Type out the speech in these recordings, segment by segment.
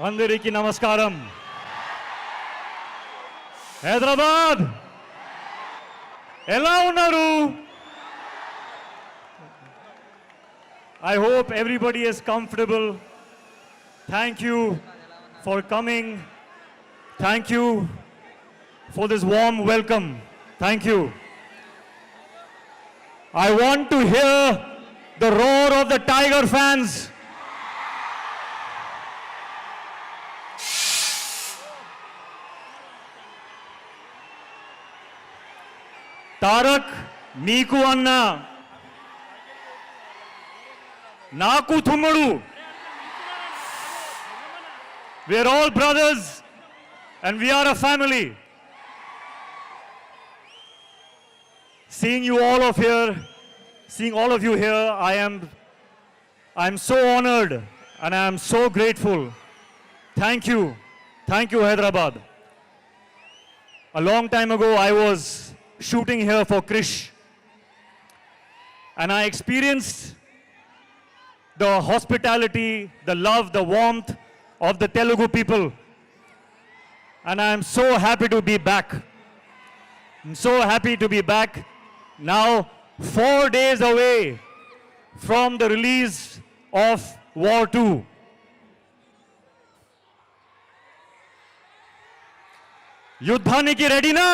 అందరికీ నమస్కారం. హైదరాబాద్ ఎలా ఉన్నారు? I hope everybody is comfortable. Thank you for coming. Thank you for this warm welcome. Thank you. I want to hear the roar of the Tiger fans. Tarak నీకు అన్న నాకు తుమ్ముడు. We are all brothers and we are a family. Seeing you all of here, seeing all of you here, I am so honored and I am so grateful. Thank you. Thank you, Hyderabad. A long time ago I was shooting here for Krish and I experienced the hospitality, the love, the warmth of the Telugu people, and I am so happy to be back. I'm so happy to be back now 4 days away from the release of War 2. Yuddhaniki ready na?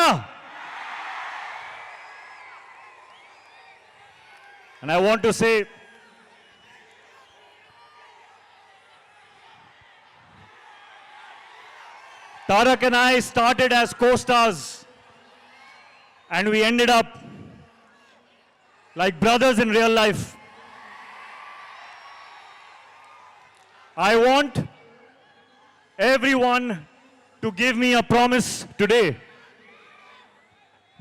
And I want to say, Tarak and I started as co-stars and we ended up like brothers in real life. I want everyone to give me a promise today.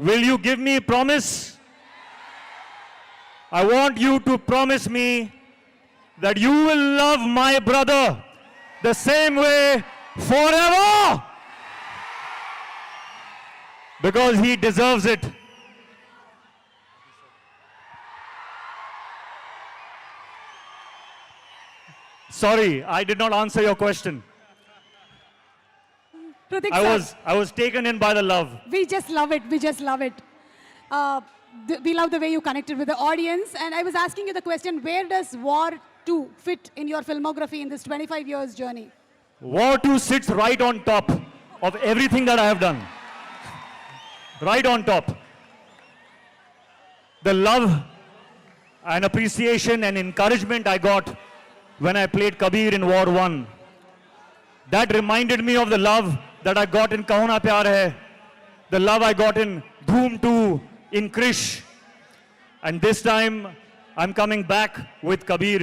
Will you give me a promise? I want you to promise me that you will love my brother the same way forever, because he deserves it. Sorry, I did not answer your question. Hrithik I sir, was taken in by the love. we just love it. We just love it. We love the way you connected with the audience. And I was asking you the question, where does War 2 fit in your filmography in this 25 years journey? War 2 sits right on top of everything that I have done. Right on top. The love and appreciation and encouragement I got when I played Kabir in War 1. That reminded me of the love that I got in Kahuna Pyar Hai, the love I got in Dhoom 2, in Krish. And this time I'm coming back with Kabir.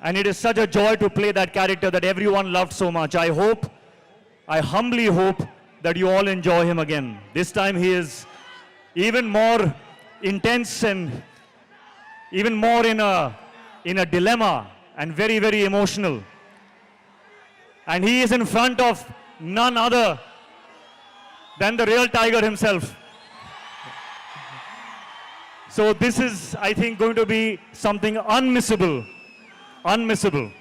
And it is such a joy to play that character that everyone loved so much. I humbly hope that you all enjoy him again. This time he is even more intense and even more in a dilemma and very, very emotional. And he is in front of none other than the real Tiger himself. So this is, I think, going to be something unmissable. Unmissable.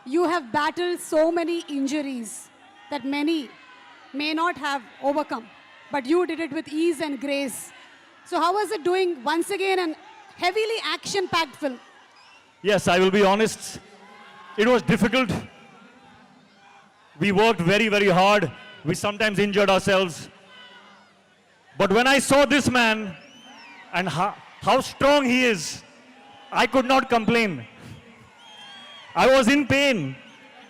You have battled so many injuries that many may not have overcome, but you did it with ease and grace. So how was it doing once again an heavily action-packed film? Yes, I will be honest. It was difficult. We worked very, very hard. We sometimes injured ourselves. But when I saw this man and how strong he is, I could not complain. I was in pain,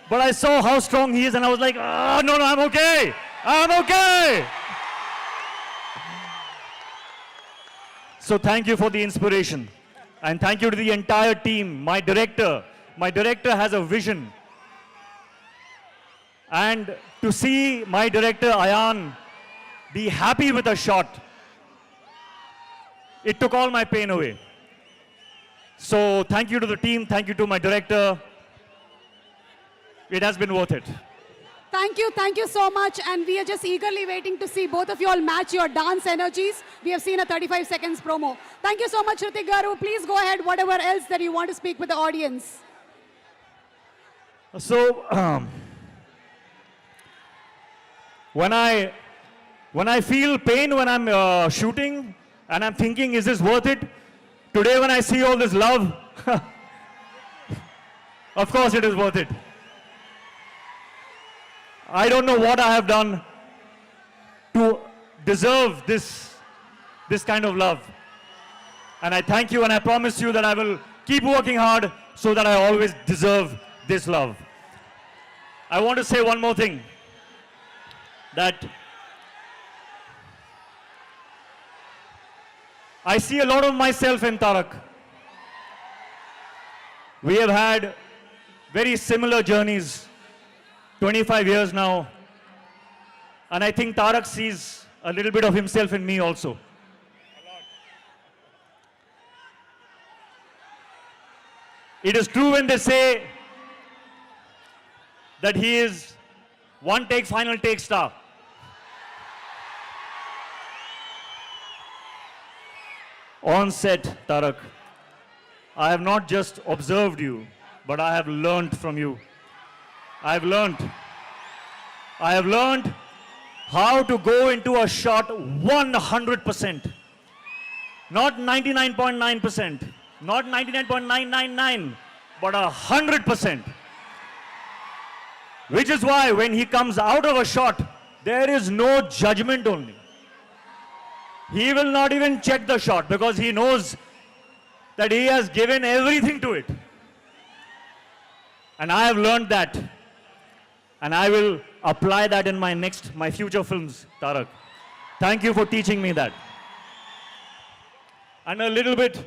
but I saw how strong he is and I was like, oh, no, I'm okay. I'm okay. So thank you for the inspiration. And thank you to the entire team, my director. My director has a vision. And to see my director, Ayan, be happy with a shot, it took all my pain away. So thank you to the team, thank you to my director. It has been worth it. Thank you so much. And we are just eagerly waiting to see both of you all match your dance energies. We have seen a 35 seconds promo. Thank you so much, Hrithik Garu. Please go ahead, whatever else that you want to speak with the audience. So, when I feel pain when I'm shooting and I'm thinking, is this worth it? Today, when I see all this love, of course it is worth it. I don't know what I have done to deserve this kind of love. And I thank you, and I promise you that I will keep working hard so that I always deserve this love. I want to say one more thing, that I see a lot of myself in Tarak. We have had very similar journeys, 25 years now, and I think Tarak sees a little bit of himself in me also. It is true when they say that he is one take, final take star. On set, Tarak, I have not just observed you, but I have learned from you. I have learned how to go into a shot 100%. Not 99.9%, not 99.999, but 100%. Which is why when he comes out of a shot, there is no judgment only. He will not even check the shot because he knows that he has given everything to it. And I have learned that. And I will apply that in my future films, Tarak. Thank you for teaching me that. And a little bit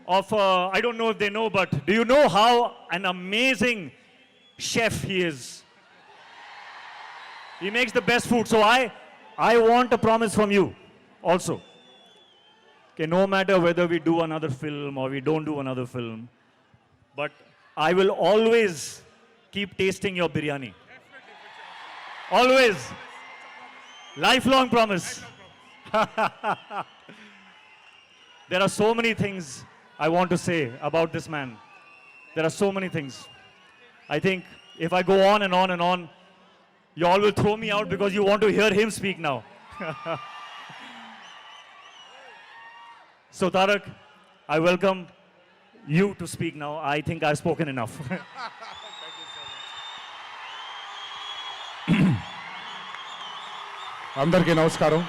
of, I don't know if they know, but do you know how an amazing chef he is? He makes the best food. So I want a promise from you also. Okay, no matter whether we do another film or we don't do another film, but I will always keep tasting your biryani. Always. Lifelong promise. There are so many things I want to say about this man. There are so many things. I think if I go on and on and on, you all will throw me out because you want to hear him speak now. So Tarak, I welcome you to speak now. I think I've spoken enough. అందరికీ నమస్కారం.